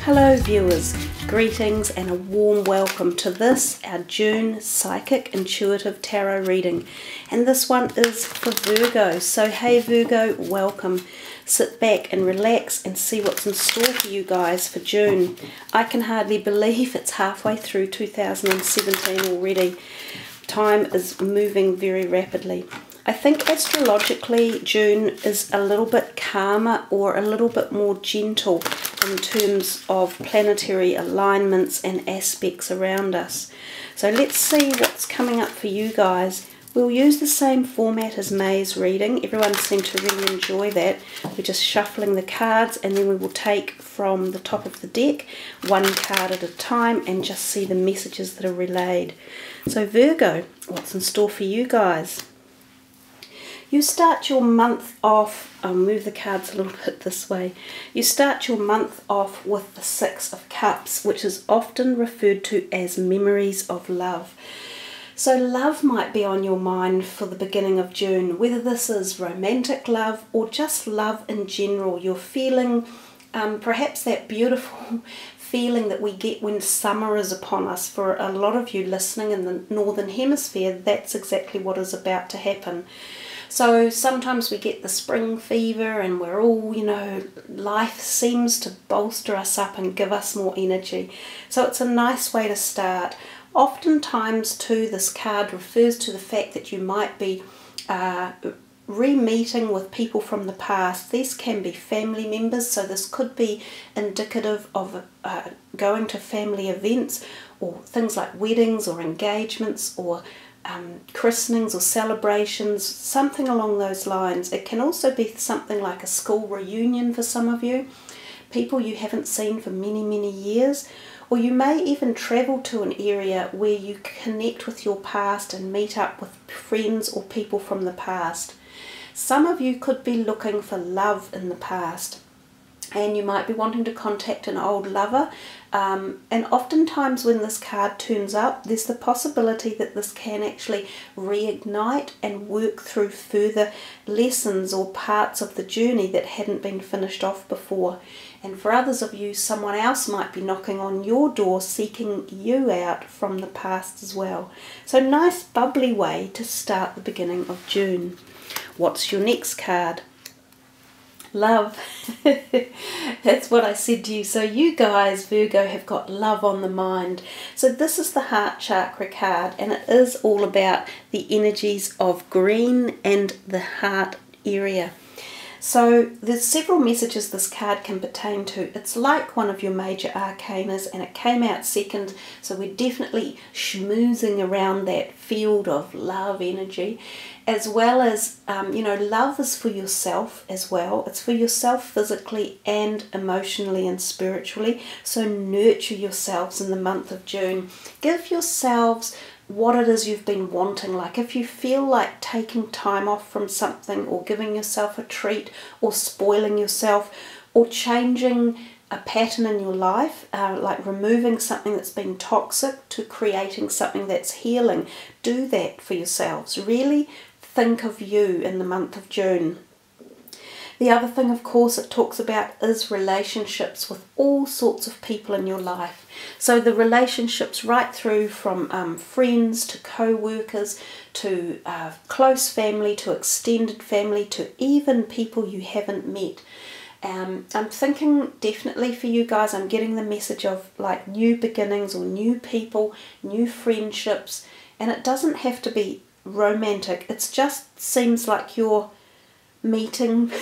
Hello viewers, greetings and a warm welcome to this, our June Psychic Intuitive Tarot reading. And this one is for Virgo. So hey Virgo, welcome. Sit back and relax and see what's in store for you guys for June. I can hardly believe it's halfway through 2017 already. Time is moving very rapidly. I think astrologically June is a little bit calmer or a little bit more gentle in terms of planetary alignments and aspects around us. So let's see what's coming up for you guys. We'll use the same format as May's reading. Everyone seemed to really enjoy that. We're just shuffling the cards and then we will take from the top of the deck one card at a time and just see the messages that are relayed. So Virgo, what's in store for you guys? You start your month off, I'll move the cards a little bit this way. You start your month off with the Six of Cups, which is often referred to as memories of love. So love might be on your mind for the beginning of June, whether this is romantic love or just love in general. You're feeling perhaps that beautiful feeling that we get when summer is upon us. For a lot of you listening in the Northern Hemisphere, that's exactly what is about to happen. So sometimes we get the spring fever and we're all, life seems to bolster us up and give us more energy. So it's a nice way to start. Oftentimes too, this card refers to the fact that you might be re-meeting with people from the past. These can be family members, so this could be indicative of going to family events or things like weddings or engagements or christenings or celebrations, something along those lines. It can also be something like a school reunion for some of you, people you haven't seen for many years, or you may even travel to an area where you connect with your past and meet up with friends or people from the past. Some of you could be looking for love in the past, and you might be wanting to contact an old lover, and oftentimes when this card turns up, there's the possibility that this can actually reignite and work through further lessons or parts of the journey that hadn't been finished off before. And for others of you, someone else might be knocking on your door seeking you out from the past as well. So nice bubbly way to start the beginning of June. What's your next card? Love. That's what I said to you. So you guys, Virgo, have got love on the mind. So this is the heart chakra card, and it is all about the energies of green and the heart area. So there's several messages this card can pertain to. It's like one of your major arcanas, and it came out second, so we're definitely schmoozing around that field of love energy, as well as, love is for yourself as well. It's for yourself physically and emotionally and spiritually. So nurture yourselves in the month of June. Give yourselves what it is you've been wanting. Like if you feel like taking time off from something or giving yourself a treat or spoiling yourself or changing a pattern in your life, like removing something that's been toxic to creating something that's healing, do that for yourselves. Really think of you in the month of June. The other thing, of course, it talks about is relationships with all sorts of people in your life. So the relationships right through from friends to co-workers to close family to extended family to even people you haven't met. I'm thinking definitely for you guys, I'm getting the message of like new beginnings or new people, new friendships, and it doesn't have to be romantic. It just seems like you're meeting.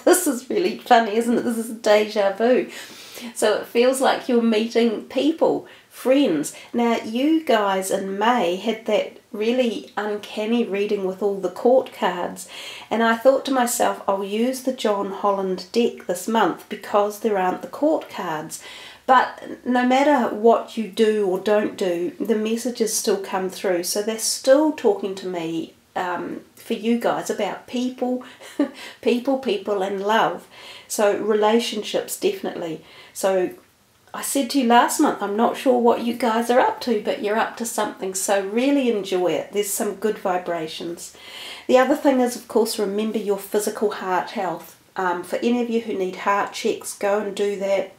This is really funny, isn't it? This is deja vu. So it feels like you're meeting people, friends. Now you guys in May had that really uncanny reading with all the court cards, and I thought to myself, I'll use the John Holland deck this month because there aren't the court cards. But no matter what you do or don't do, the messages still come through. So they're still talking to me for you guys about people, people and love. So relationships, definitely. So I said to you last month, I'm not sure what you guys are up to, but you're up to something. So really enjoy it. There's some good vibrations. The other thing is, of course, remember your physical heart health. For any of you who need heart checks, go and do that.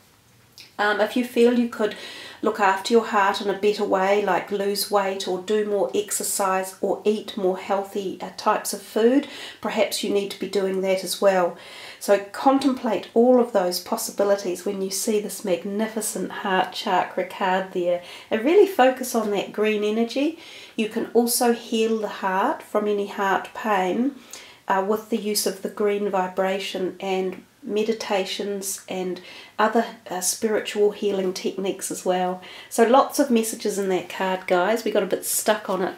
If you feel you could look after your heart in a better way, like lose weight or do more exercise or eat more healthy types of food, perhaps you need to be doing that as well. So contemplate all of those possibilities when you see this magnificent heart chakra card there, and really focus on that green energy. You can also heal the heart from any heart pain with the use of the green vibration and meditations and other spiritual healing techniques as well. So lots of messages in that card, guys. We got a bit stuck on it.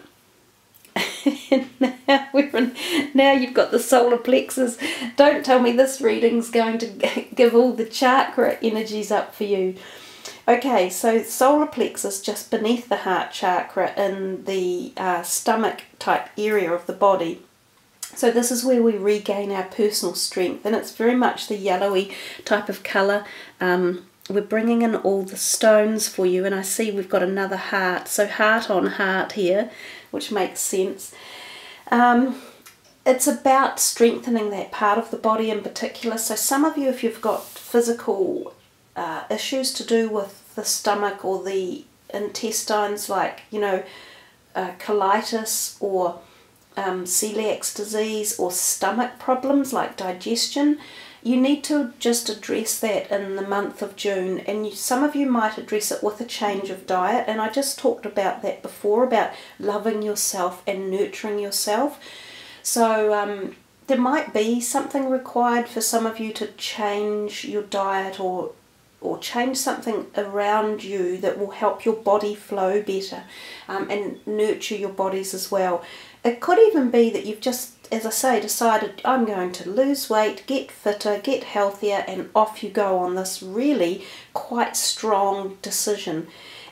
Now you've got the solar plexus. Don't tell me this reading's going to give all the chakra energies up for you. Okay, so solar plexus just beneath the heart chakra in the stomach type area of the body. So this is where we regain our personal strength, and it's very much the yellowy type of colour. We're bringing in all the stones for you, and I see we've got another heart. So heart on heart here, which makes sense. It's about strengthening that part of the body in particular. So some of you, if you've got physical issues to do with the stomach or the intestines, like, you know, colitis or celiac disease or stomach problems like digestion, you need to just address that in the month of June. And some of you might address it with a change of diet, and I just talked about that before, about loving yourself and nurturing yourself. So there might be something required for some of you to change your diet or change something around you that will help your body flow better and nurture your bodies as well. It could even be that you've just, as I say, decided, I'm going to lose weight, get fitter, get healthier, and off you go on this really quite strong decision.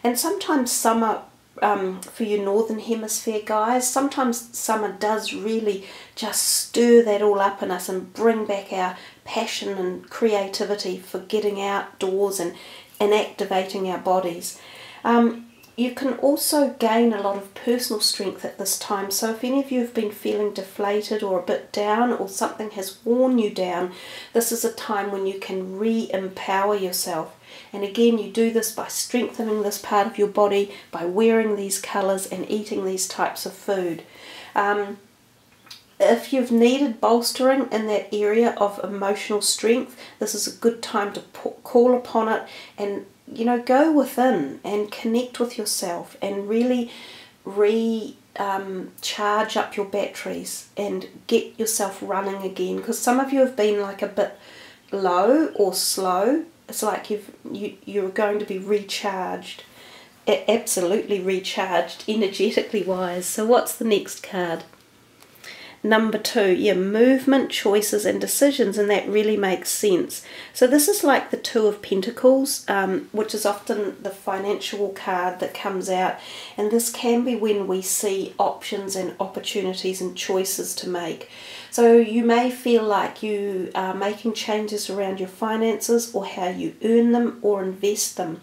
And sometimes summer, for you northern hemisphere guys, sometimes summer does really just stir that all up in us and bring back our passion and creativity for getting outdoors and activating our bodies. You can also gain a lot of personal strength at this time. So if any of you have been feeling deflated or a bit down, or something has worn you down, this is a time when you can re-empower yourself. And again, you do this by strengthening this part of your body, by wearing these colours and eating these types of food. If you've needed bolstering in that area of emotional strength, this is a good time to call upon it, and go within and connect with yourself and really charge up your batteries and get yourself running again. Because some of you have been like a bit low or slow. It's like you're going to be recharged, absolutely recharged, energetically wise. So what's the next card? Number 2, yeah, movement, choices and decisions, and that really makes sense. So this is like the 2 of Pentacles, which is often the financial card that comes out, and this can be when we see options and opportunities and choices to make. So you may feel like you are making changes around your finances or how you earn them or invest them.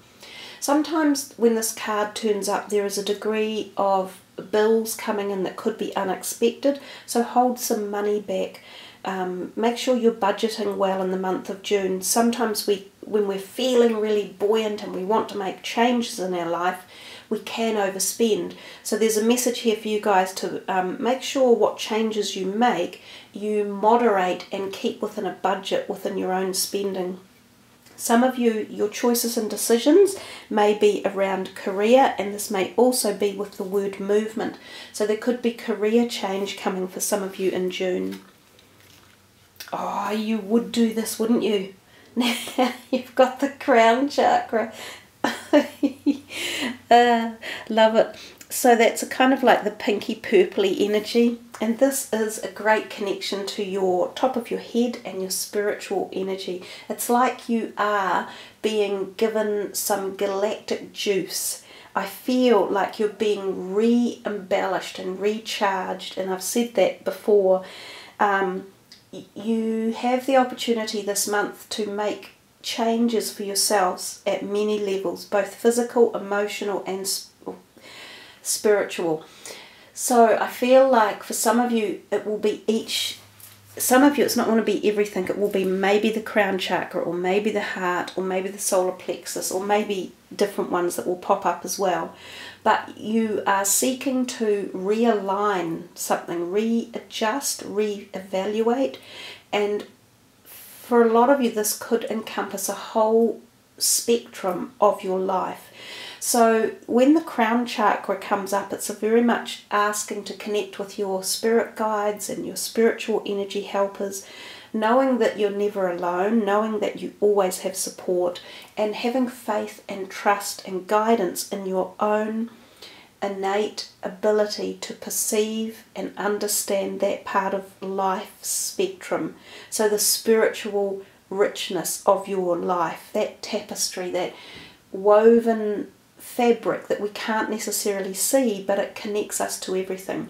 Sometimes when this card turns up, there is a degree of bills coming in that could be unexpected, so hold some money back. Make sure you're budgeting well in the month of June. Sometimes when we're feeling really buoyant and we want to make changes in our life, we can overspend. So there's a message here for you guys to make sure what changes you make, you moderate and keep within a budget within your own spending. Some of you, your choices and decisions may be around career, and this may also be with the word movement. So there could be career change coming for some of you in June. Oh, you would do this, wouldn't you? Now you've got the crown chakra. Love it. So that's a kind of like the pinky purpley energy, and this is a great connection to your top of your head and your spiritual energy. It's like you are being given some galactic juice. I feel like you're being re-embellished and recharged, and I've said that before. You have the opportunity this month to make changes for yourselves at many levels, both physical, emotional and spiritual. So I feel like for some of you it will be each some of you, it's not going to be everything. It will be maybe the crown chakra, or maybe the heart, or maybe the solar plexus, or maybe different ones that will pop up as well. But you are seeking to realign something, readjust, reevaluate, and for a lot of you, this could encompass a whole spectrum of your life. So when the crown chakra comes up, it's very much asking to connect with your spirit guides and your spiritual energy helpers, knowing that you're never alone, knowing that you always have support, and having faith and trust and guidance in your own innate ability to perceive and understand that part of life spectrum. So the spiritual richness of your life, that tapestry, that woven fabric that we can't necessarily see, but it connects us to everything.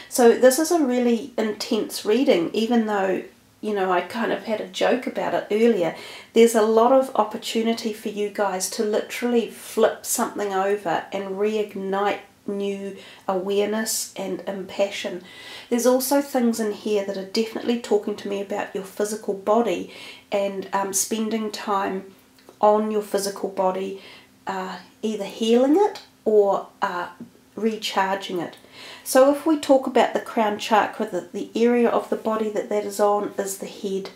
So this is a really intense reading, even though, you know, I kind of had a joke about it earlier. There's a lot of opportunity for you guys to literally flip something over and reignite new awareness and impassion. There's also things in here that are definitely talking to me about your physical body, and spending time on your physical body, either healing it or recharging it. So if we talk about the crown chakra, the area of the body that is on is the head.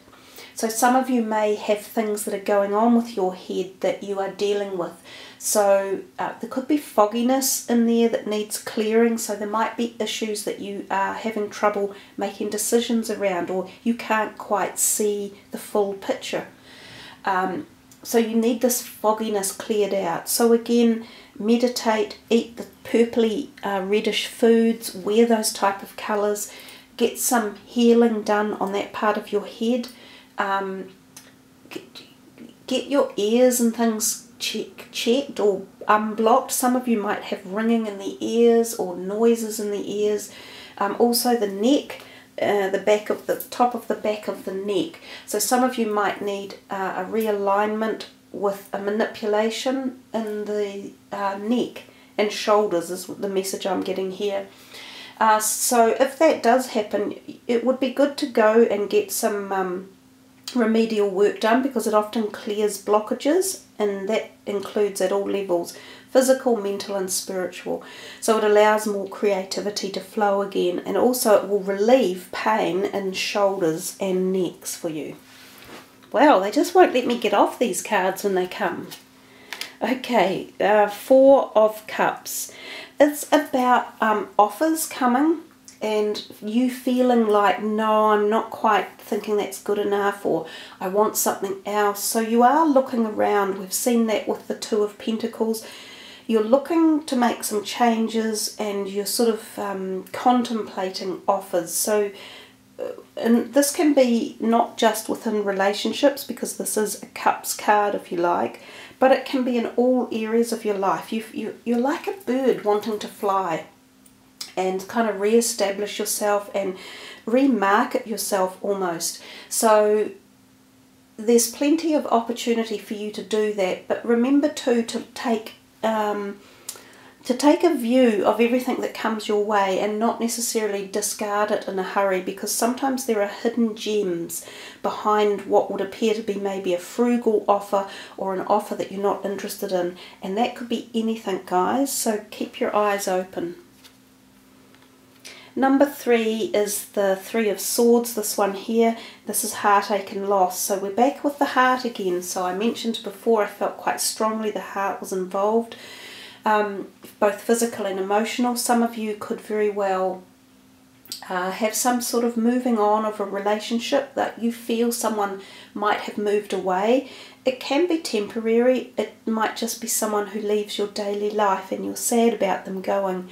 So some of you may have things that are going on with your head that you are dealing with. So there could be fogginess in there that needs clearing. So there might be issues that you are having trouble making decisions around, or you can't quite see the full picture. So you need this fogginess cleared out. So again, meditate, eat the purpley reddish foods, wear those type of colours, get some healing done on that part of your head. Get your ears and things checked or unblocked. Some of you might have ringing in the ears or noises in the ears. Also the neck, the top of the back of the neck. So some of you might need a realignment with a manipulation in the neck and shoulders is the message I'm getting here. So if that does happen, it would be good to go and get some remedial work done, because it often clears blockages, and that includes at all levels: physical, mental and spiritual. So it allows more creativity to flow again, and also it will relieve pain in shoulders and necks for you. Wow, they just won't let me get off these cards when they come. Okay, Four of Cups. It's about offers coming and you feeling like, no, I'm not quite thinking that's good enough, or I want something else. So you are looking around. We've seen that with the Two of Pentacles. You're looking to make some changes and you're sort of contemplating offers. So and this can be not just within relationships, because this is a Cups card if you like, but it can be in all areas of your life. You're like a bird wanting to fly and kind of re-establish yourself and remarket yourself almost. So there's plenty of opportunity for you to do that, but remember too to take a view of everything that comes your way and not necessarily discard it in a hurry, because sometimes there are hidden gems behind what would appear to be maybe a frugal offer or an offer that you're not interested in, and that could be anything, guys, so keep your eyes open. Number 3 is the Three of Swords, this one here. This is heartache and loss. So we're back with the heart again. So I mentioned before I felt quite strongly the heart was involved, both physical and emotional. Some of you could very well have some sort of moving on of a relationship that you feel someone might have moved away. It can be temporary. It might just be someone who leaves your daily life and you're sad about them going.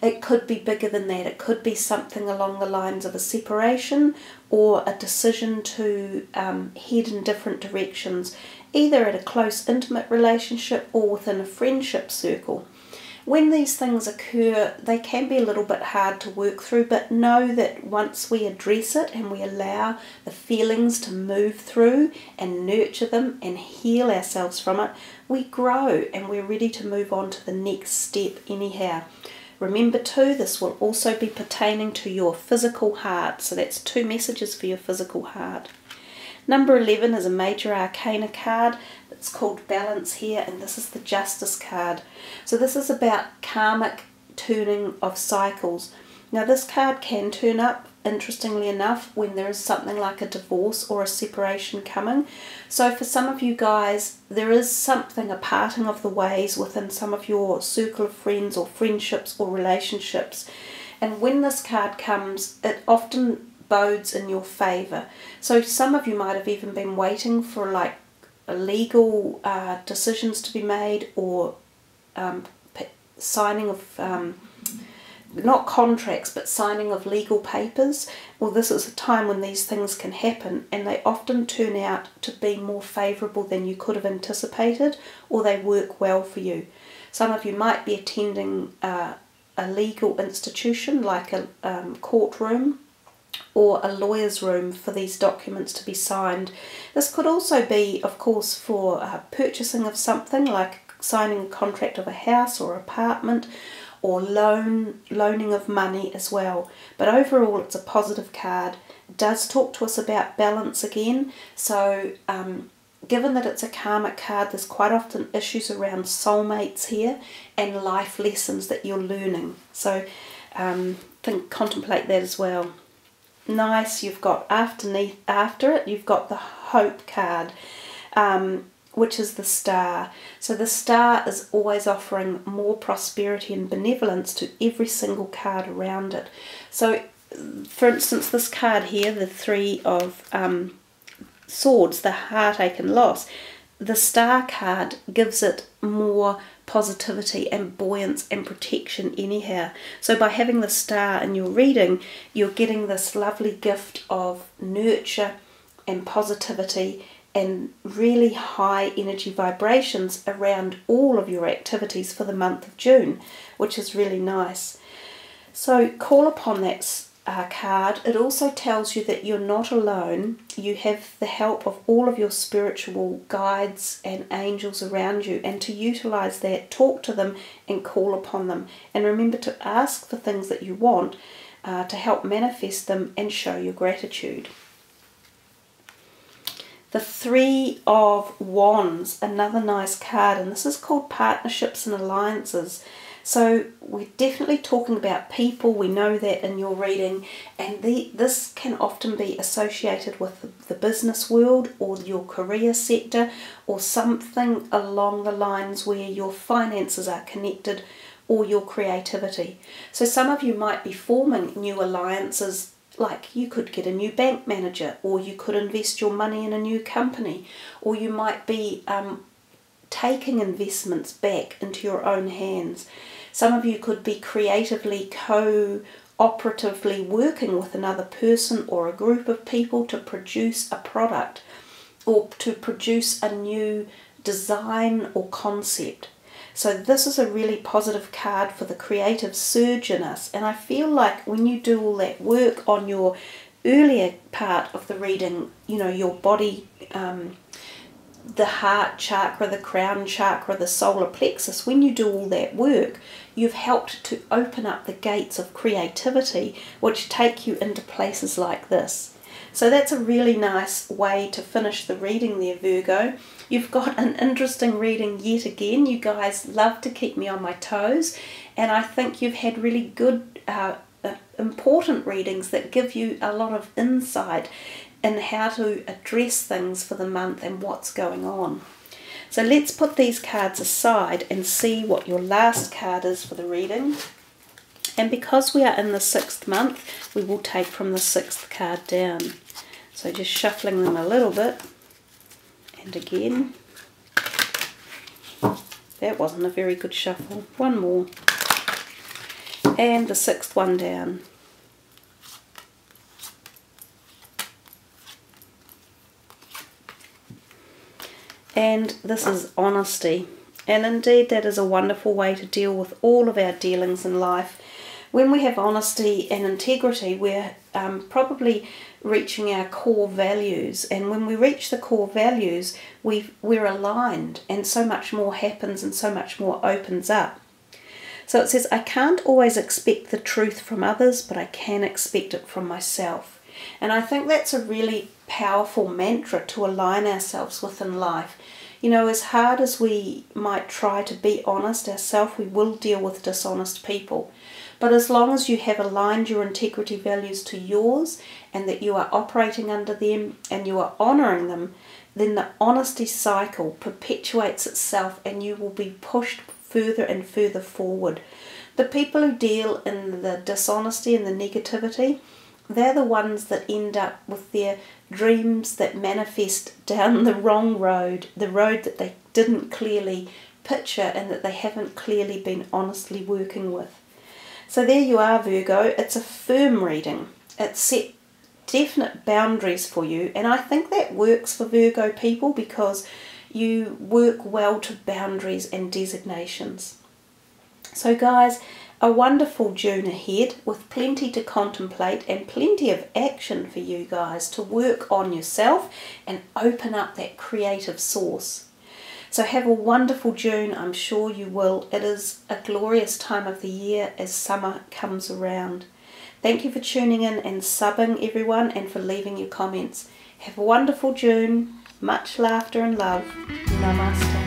It could be bigger than that. It could be something along the lines of a separation or a decision to head in different directions, either at a close, intimate relationship or within a friendship circle. When these things occur, they can be a little bit hard to work through, but know that once we address it and we allow the feelings to move through and nurture them and heal ourselves from it, we grow and we're ready to move on to the next step anyhow. Remember too, this will also be pertaining to your physical heart. So that's 2 messages for your physical heart. Number 11 is a major arcana card. It's called Balance here, and this is the Justice card. So this is about karmic turning of cycles. Now this card can turn up, interestingly enough, when there is something like a divorce or a separation coming. So for some of you guys, there is something, a parting of the ways within some of your circle of friends or friendships or relationships. And when this card comes, it often bodes in your favour. So some of you might have even been waiting for like legal decisions to be made, or signing of not contracts, but signing of legal papers. Well, this is a time when these things can happen, and they often turn out to be more favourable than you could have anticipated, or they work well for you. Some of you might be attending a legal institution like a courtroom or a lawyer's room for these documents to be signed. This could also be, of course, for purchasing of something, like signing a contract of a house or apartment, or loaning of money as well. But overall, it's a positive card. It does talk to us about balance again. So given that it's a karmic card, there's quite often issues around soulmates here and life lessons that you're learning. So contemplate that as well. Nice. You've got after it, you've got the Hope card, which is the Star. So the Star is always offering more prosperity and benevolence to every single card around it. So for instance, this card here, the 3 of Swords, the heartache and loss, the Star card gives it more positivity and buoyance and protection anyhow. So by having the Star in your reading, you're getting this lovely gift of nurture and positivity and really high energy vibrations around all of your activities for the month of June, which is really nice. So call upon that card. It also tells you that you're not alone. You have the help of all of your spiritual guides and angels around you, and to utilize that, talk to them and call upon them. And remember to ask for things that you want to help manifest them and show your gratitude. The 3 of Wands, another nice card, and this is called Partnerships and Alliances. So we're definitely talking about people, we know that in your reading, and this can often be associated with the business world or your career sector, or something along the lines where your finances are connected, or your creativity. So some of you might be forming new alliances, like you could get a new bank manager, or you could invest your money in a new company, or you might be taking investments back into your own hands. Some of you could be creatively, cooperatively working with another person or a group of people to produce a product, or to produce a new design or concept. So this is a really positive card for the creative surge in us. And I feel like when you do all that work on your earlier part of the reading, you know, your body, the heart chakra, the crown chakra, the solar plexus, when you do all that work, you've helped to open up the gates of creativity, which take you into places like this. So that's a really nice way to finish the reading there, Virgo. You've got an interesting reading yet again. You guys love to keep me on my toes, and I think you've had really good, important readings that give you a lot of insight in how to address things for the month and what's going on. So let's put these cards aside and see what your last card is for the reading. And because we are in the 6th month, we will take from the 6th card down. So just shuffling them a little bit. And again, that wasn't a very good shuffle. One more. And the 6th one down. And this is honesty. And indeed, that is a wonderful way to deal with all of our dealings in life. When we have honesty and integrity, we're probably reaching our core values. And when we reach the core values, we're aligned, and so much more happens and so much more opens up. So it says, I can't always expect the truth from others, but I can expect it from myself. And I think that's a really powerful mantra to align ourselves with in life. You know, as hard as we might try to be honest ourselves, we will deal with dishonest people. But as long as you have aligned your integrity values to yours and that you are operating under them and you are honouring them, then the honesty cycle perpetuates itself and you will be pushed further and further forward. The people who deal in the dishonesty and the negativity, they're the ones that end up with their dreams that manifest down the wrong road, the road that they didn't clearly picture and that they haven't clearly been honestly working with. So there you are, Virgo. It's a firm reading. It set definite boundaries for you, and I think that works for Virgo people because you work well to boundaries and designations. So guys, a wonderful June ahead with plenty to contemplate and plenty of action for you guys to work on yourself and open up that creative source. So have a wonderful June, I'm sure you will. It is a glorious time of the year as summer comes around. Thank you for tuning in and subbing, everyone, and for leaving your comments. Have a wonderful June. Much laughter and love. Namaste.